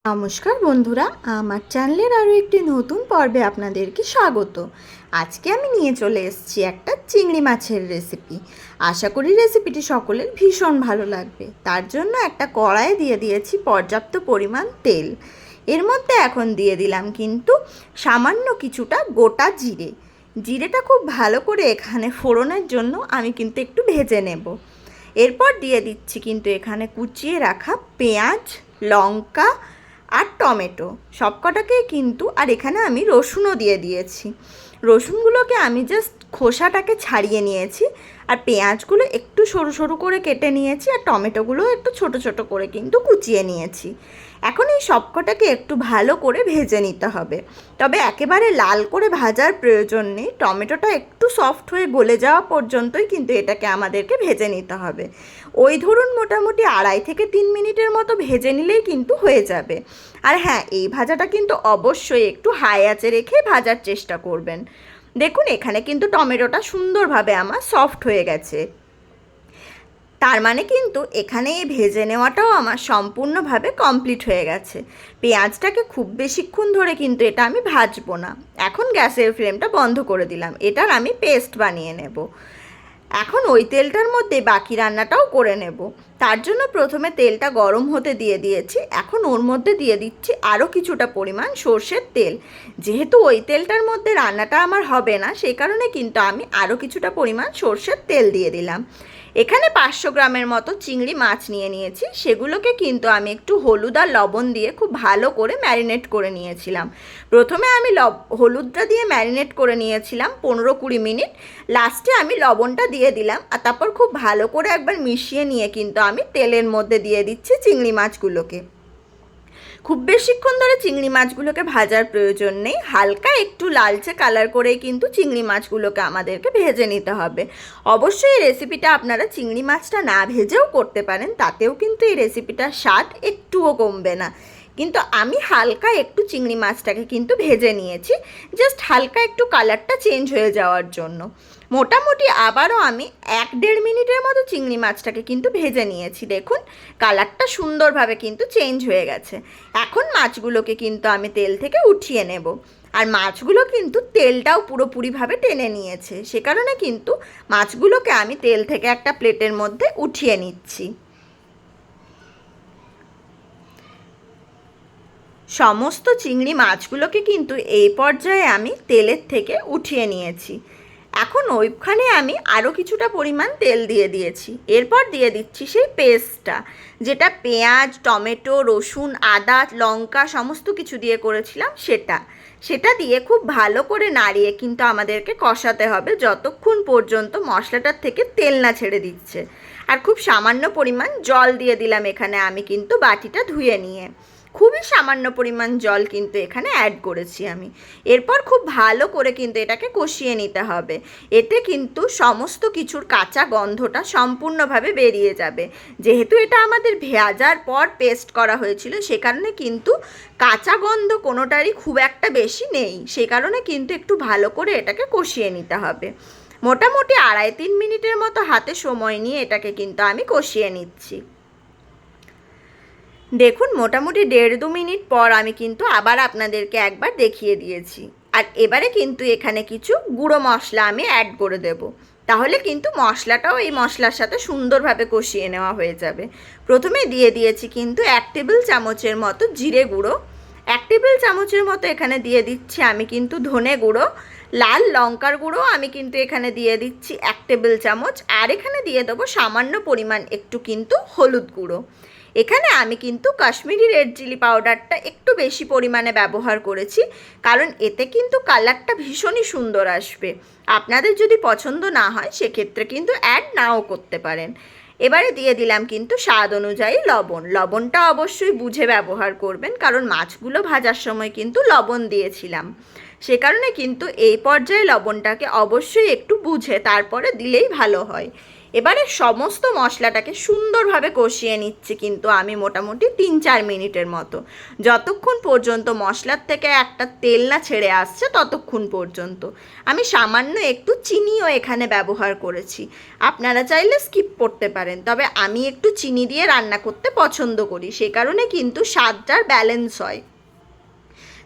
নমস্কার বন্ধুরা, আমার চ্যানেলের আরও একটি নতুন পর্বে আপনাদেরকে স্বাগত। আজকে আমি নিয়ে চলে এসেছি একটা চিংড়ি মাছের রেসিপি। আশা করি রেসিপিটি সকলের ভীষণ ভালো লাগবে। তার জন্য একটা কড়াইয়ে দিয়ে দিয়েছি পর্যাপ্ত পরিমাণ তেল। এর মধ্যে এখন দিয়ে দিলাম কিন্তু সামান্য কিছুটা গোটা জিরে। জিরেটা খুব ভালো করে এখানে ফোড়নের জন্য আমি কিন্তু একটু ভেজে নেব। এরপর দিয়ে দিচ্ছি কিন্তু এখানে কুচিয়ে রাখা পেঁয়াজ, লঙ্কা আর টমেটো সবকটাকেই কিন্তু, আর এখানে আমি রসুনও দিয়ে দিয়েছি। রসুনগুলোকে আমি জাস্ট খোসাটাকে ছাড়িয়ে নিয়েছি, আর পেঁয়াজগুলো একটু সরু সরু করে কেটে নিয়েছি, আর টমেটোগুলো একটু ছোট ছোট করে কিন্তু কুচিয়ে নিয়েছি। এখন এই সবকটাকে একটু ভালো করে ভেজে নিতে হবে, তবে একেবারে লাল করে ভাজার প্রয়োজন নেই। টমেটোটা একটু সফট হয়ে গলে যাওয়া পর্যন্তই কিন্তু এটাকে আমাদেরকে ভেজে নিতে হবে। ওই ধরুন মোটামুটি 2.5 থেকে 3 মিনিটের মতো ভেজে নিলেই কিন্তু হয়ে যাবে। আর হ্যাঁ, এই ভাজাটা কিন্তু অবশ্যই একটু হাই আঁচে রেখে ভাজার চেষ্টা করবেন। দেখুন এখানে কিন্তু টমেটোটা সুন্দরভাবে আমার সফট হয়ে গেছে, তার মানে কিন্তু এখানে এই ভেজে নেওয়াটাও আমার সম্পূর্ণভাবে কমপ্লিট হয়ে গেছে। পেঁয়াজটাকে খুব বেশিক্ষণ ধরে কিন্তু এটা আমি ভাজবো না। এখন গ্যাসের ফ্লেমটা বন্ধ করে দিলাম, এটার আমি পেস্ট বানিয়ে নেব। এখন ওই তেলটার মধ্যে বাকি রান্নাটাও করে নেব। তার জন্য প্রথমে তেলটা গরম হতে দিয়ে দিয়েছি। এখন ওর মধ্যে দিয়ে দিচ্ছি আরও কিছুটা পরিমাণ সর্ষের তেল। যেহেতু ওই তেলটার মধ্যে রান্নাটা আমার হবে না, সেই কারণে কিন্তু আমি আরও কিছুটা পরিমাণ সর্ষের তেল দিয়ে দিলাম। এখানে 500 গ্রামের মতো চিংড়ি মাছ নিয়ে নিয়েছি। সেগুলোকে কিন্তু আমি একটু হলুদ আর লবণ দিয়ে খুব ভালো করে ম্যারিনেট করে নিয়েছিলাম। প্রথমে আমি হলুদটা দিয়ে ম্যারিনেট করে নিয়েছিলাম 15-20 মিনিট। লাস্টে আমি লবণটা দিয়ে দিলাম, আর তারপর খুব ভালো করে একবার মিশিয়ে নিয়ে কিন্তু আমি তেলের মধ্যে দিয়ে দিচ্ছি চিংড়ি মাছগুলোকে। খুব বেশিক্ষণ ধরে চিংড়ি মাছগুলোকে ভাজার প্রয়োজন নেই, হালকা একটু লালচে কালার করেই কিন্তু চিংড়ি মাছগুলোকে আমাদেরকে ভেজে নিতে হবে। অবশ্যই এই রেসিপিটা আপনারা চিংড়ি মাছটা না ভেজেও করতে পারেন, তাতেও কিন্তু এই রেসিপিটার স্বাদ একটুও কমবে না। কিন্তু আমি হালকা একটু চিংড়ি মাছটাকে কিন্তু ভেজে নিয়েছি, জাস্ট হালকা একটু কালারটা চেঞ্জ হয়ে যাওয়ার জন্য। মোটামুটি আবারও আমি 1-1.5 মিনিটের মতো চিংড়ি মাছটাকে কিন্তু ভেজে নিয়েছি। দেখুন কালারটা সুন্দরভাবে কিন্তু চেঞ্জ হয়ে গেছে। এখন মাছগুলোকে কিন্তু আমি তেল থেকে উঠিয়ে নেব। আর মাছগুলো কিন্তু তেলটাও পুরোপুরিভাবে টেনে নিয়েছে, সে কারণে কিন্তু মাছগুলোকে আমি তেল থেকে একটা প্লেটের মধ্যে উঠিয়ে নিচ্ছি। সমস্ত চিংড়ি মাছগুলোকে কিন্তু এই পর্যায়ে আমি তেলের থেকে উঠিয়ে নিয়েছি। এখন ওইখানে আমি আরও কিছুটা পরিমাণ তেল দিয়ে দিয়েছি। এরপর দিয়ে দিচ্ছি সেই পেস্টটা, যেটা পেঁয়াজ, টমেটো, রসুন, আদা, লঙ্কা সমস্ত কিছু দিয়ে করেছিলাম, সেটা দিয়ে খুব ভালো করে নাড়িয়ে কিন্তু আমাদেরকে কষাতে হবে যতক্ষণ পর্যন্ত মশলাটার থেকে তেল না ছেড়ে দিচ্ছে। আর খুব সামান্য পরিমাণ জল দিয়ে দিলাম এখানে আমি কিন্তু বাটিটা ধুয়ে নিয়ে। খুবই সামান্য পরিমাণ জল কিন্তু এখানে অ্যাড করেছি আমি। এরপর খুব ভালো করে কিন্তু এটাকে কষিয়ে নিতে হবে। এতে কিন্তু সমস্ত কিছুর কাঁচা গন্ধটা সম্পূর্ণভাবে বেরিয়ে যাবে। যেহেতু এটা আমাদের ভাজার পর পেস্ট করা হয়েছিল, সে কারণে কিন্তু কাঁচা গন্ধ কোনোটারই খুব একটা বেশি নেই। সে কারণে কিন্তু একটু ভালো করে এটাকে কষিয়ে নিতে হবে। মোটামুটি 2.5-3 মিনিটের মতো হাতে সময় নিয়ে এটাকে কিন্তু আমি কষিয়ে নিচ্ছি। দেখুন মোটামুটি 1.5-2 মিনিট পর আমি কিন্তু আবার আপনাদেরকে একবার দেখিয়ে দিয়েছি। আর এবারে কিন্তু এখানে কিছু গুঁড়ো মশলা আমি অ্যাড করে দেব, তাহলে কিন্তু মশলাটাও এই মশলার সাথে সুন্দরভাবে কষিয়ে নেওয়া হয়ে যাবে। প্রথমে দিয়ে দিয়েছি কিন্তু 1 টেবিল চামচের মতো জিরে গুঁড়ো, 1 টেবিল চামচের মতো এখানে দিয়ে দিচ্ছি আমি কিন্তু ধনে গুঁড়ো, লাল লঙ্কার গুঁড়ো আমি কিন্তু এখানে দিয়ে দিচ্ছি 1 টেবিল চামচ, আর এখানে দিয়ে দেবো সামান্য পরিমাণ একটু কিন্তু হলুদ গুঁড়ো। এখানে আমি কিন্তু কাশ্মীরি রেড চিলি পাউডারটা একটু বেশি পরিমাণে ব্যবহার করেছি, কারণ এতে কিন্তু কালারটা ভীষণই সুন্দর আসবে। আপনাদের যদি পছন্দ না হয় সেক্ষেত্রে কিন্তু অ্যাড নাও করতে পারেন। এবারে দিয়ে দিলাম কিন্তু স্বাদ অনুযায়ী লবণ। লবণটা অবশ্যই বুঝে ব্যবহার করবেন, কারণ মাছগুলো ভাজার সময় কিন্তু লবণ দিয়েছিলাম, সে কারণে কিন্তু এই পর্যায়ে লবণটাকে অবশ্যই একটু বুঝে তারপরে দিলেই ভালো হয়। এবারে সমস্ত মশলাটাকে সুন্দরভাবে কষিয়ে নিচ্ছি কিন্তু আমি মোটামুটি 3-4 মিনিটের মতো, যতক্ষণ পর্যন্ত মশলার থেকে একটা তেল না ছেড়ে আসছে ততক্ষণ পর্যন্ত। আমি সামান্য একটু চিনিও এখানে ব্যবহার করেছি, আপনারা চাইলে স্কিপ করতে পারেন, তবে আমি একটু চিনি দিয়ে রান্না করতে পছন্দ করি, সে কারণে কিন্তু স্বাদটার ব্যালেন্স হয়,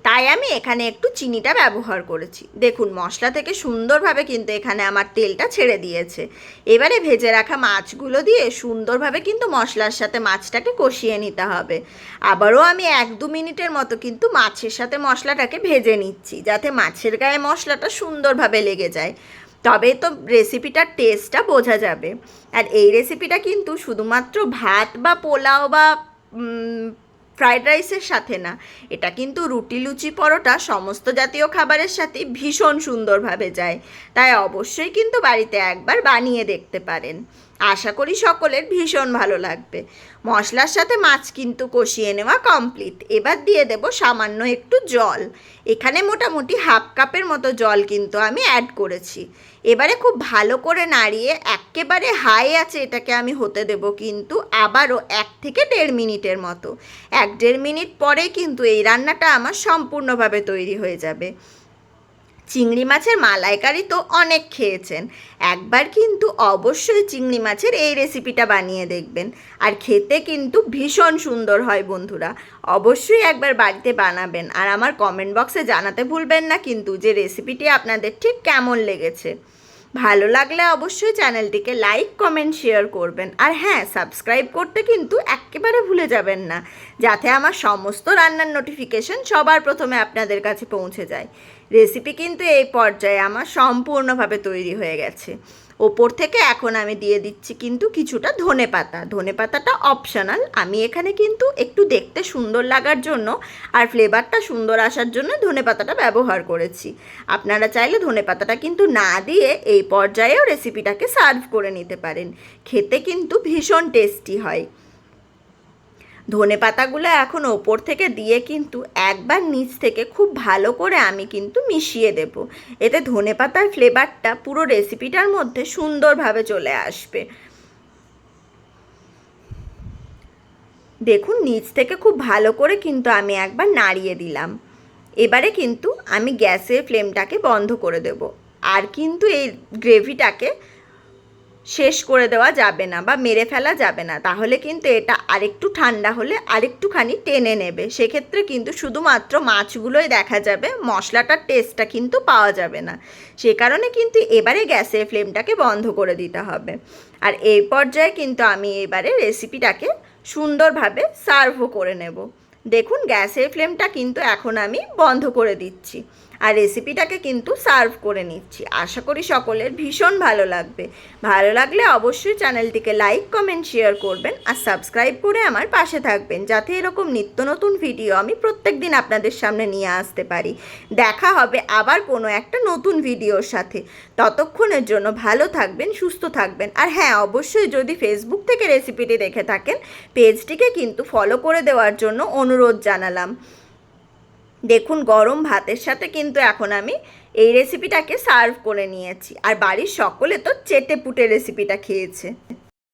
তাই আমি এখানে একটু চিনিটা ব্যবহার করেছি। দেখুন মশলা থেকে সুন্দরভাবে কিন্তু এখানে আমার তেলটা ছেড়ে দিয়েছে। এবারে ভেজে রাখা মাছগুলো দিয়ে সুন্দরভাবে কিন্তু মশলার সাথে মাছটাকে কষিয়ে নিতে হবে। আবারও আমি 1-2 মিনিটের মতো কিন্তু মাছের সাথে মশলাটাকে ভেজে নিচ্ছি, যাতে মাছের গায়ে মশলাটা সুন্দরভাবে লেগে যায়, তবে তো রেসিপিটার টেস্টটা বোঝা যাবে। আর এই রেসিপিটা কিন্তু শুধুমাত্র ভাত বা পোলাও বা ফ্রাইড রাইসের সাথে না, এটা কিন্তু রুটি, লুচি, পরোটা সমস্ত জাতীয় খাবারের সাথে ভীষণ সুন্দরভাবে যায়, তাই অবশ্যই কিন্তু বাড়িতে একবার বানিয়ে দেখতে পারেন। আশা করি সকলের ভীষণ ভালো লাগবে। মশলার সাথে মাছ কিন্তু কষিয়ে নেওয়া কমপ্লিট। এবার দিয়ে দেব সামান্য একটু জল, এখানে মোটামুটি 1/2 কাপের মতো জল কিন্তু আমি অ্যাড করেছি। এবারে খুব ভালো করে নাড়িয়ে একেবারে হাই আছে এটাকে আমি হতে দেব কিন্তু আবারও 1 থেকে 1.5 মিনিটের মতো। 1-1.5 মিনিট পরে কিন্তু এই রান্নাটা আমার সম্পূর্ণভাবে তৈরি হয়ে যাবে। চিংড়ি মাছের মালাইকারি তো অনেক খেয়েছেন, একবার কিন্তু অবশ্যই চিংড়ি মাছের এই রেসিপিটা বানিয়ে দেখবেন, আর খেতে কিন্তু ভীষণ সুন্দর হয় বন্ধুরা। অবশ্যই একবার বাড়িতে বানাবেন, আর আমার কমেন্ট বক্সে জানাতে ভুলবেন না কিন্তু যে রেসিপিটি আপনাদের ঠিক কেমন লেগেছে। ভালো লাগলে অবশ্যই চ্যানেলটিকে লাইক, কমেন্ট, শেয়ার করবেন, আর হ্যাঁ, সাবস্ক্রাইব করতে কিন্তু একেবারে ভুলে যাবেন না, যাতে আমার সমস্ত রান্নার নোটিফিকেশন সবার প্রথমে আপনাদের কাছে পৌঁছে যায়। রেসিপি কিন্তু এই পর্যায়ে আমার সম্পূর্ণভাবে তৈরি হয়ে গেছে। ওপর থেকে এখন আমি দিয়ে দিচ্ছি কিন্তু কিছুটা ধনেপাতা। ধনেপাতাটা অপশনাল, আমি এখানে কিন্তু একটু দেখতে সুন্দর লাগার জন্য আর ফ্লেভারটা সুন্দর আসার জন্য ধনেপাতাটা ব্যবহার করেছি। আপনারা চাইলে ধনেপাতাটা কিন্তু না দিয়ে এই পর্যায়েও রেসিপিটাকে সার্ভ করে নিতে পারেন, খেতে কিন্তু ভীষণ টেস্টি হয়। ধনেপাতাগুলো এখন ওপর থেকে দিয়ে কিন্তু একবার নিচ থেকে খুব ভালো করে আমি কিন্তু মিশিয়ে দেব, এতে ধনেপাতার ফ্লেভারটা পুরো রেসিপিটার মধ্যে সুন্দরভাবে চলে আসবে। দেখুন নিচ থেকে খুব ভালো করে কিন্তু আমি একবার নাড়িয়ে দিলাম। এবারে কিন্তু আমি গ্যাসের ফ্লেমটাকে বন্ধ করে দেব, আর কিন্তু এই গ্রেভিটাকে শেষ করে দেওয়া যাবে না বা মেরে ফেলা যাবে না, তাহলে কিন্তু এটা আরেকটু ঠান্ডা হলে আরেকটুখানি টেনে নেবে, সেক্ষেত্রে কিন্তু শুধুমাত্র মাছগুলোই দেখা যাবে, মশলাটার টেস্টটা কিন্তু পাওয়া যাবে না। সে কারণে কিন্তু এবারে গ্যাসের ফ্লেমটাকে বন্ধ করে দিতে হবে। আর এই পর্যায়ে কিন্তু আমি এবারে রেসিপিটাকে সুন্দরভাবে সার্ভও করে নেব। দেখুন গ্যাসের ফ্লেমটা কিন্তু এখন আমি বন্ধ করে দিচ্ছি, আর রেসিপিটাকে কিন্তু সার্ভ করে নিচ্ছি। আশা করি সকলের ভীষণ ভালো লাগবে। ভালো লাগলে অবশ্যই চ্যানেলটিকে লাইক, কমেন্ট, শেয়ার করবেন, আর সাবস্ক্রাইব করে আমার পাশে থাকবেন, যাতে এরকম নিত্য নতুন ভিডিও আমি প্রত্যেক দিন আপনাদের সামনে নিয়ে আসতে পারি। দেখা হবে আবার কোনো একটা নতুন ভিডিওর সাথে। ততক্ষণের জন্য ভালো থাকবেন, সুস্থ থাকবেন, আর হ্যাঁ, অবশ্যই যদি ফেসবুক থেকে রেসিপিটি দেখে থাকেন, পেজটিকে কিন্তু ফলো করে দেওয়ার জন্য অনুরোধ জানালাম। দেখুন গরম ভাতের সাথে কিন্তু এখন আমি এই রেসিপিটাকে সার্ভ করে নিয়েছি, আর বাড়ির সকলে তো চেটে পুটে রেসিপিটা খেয়েছে।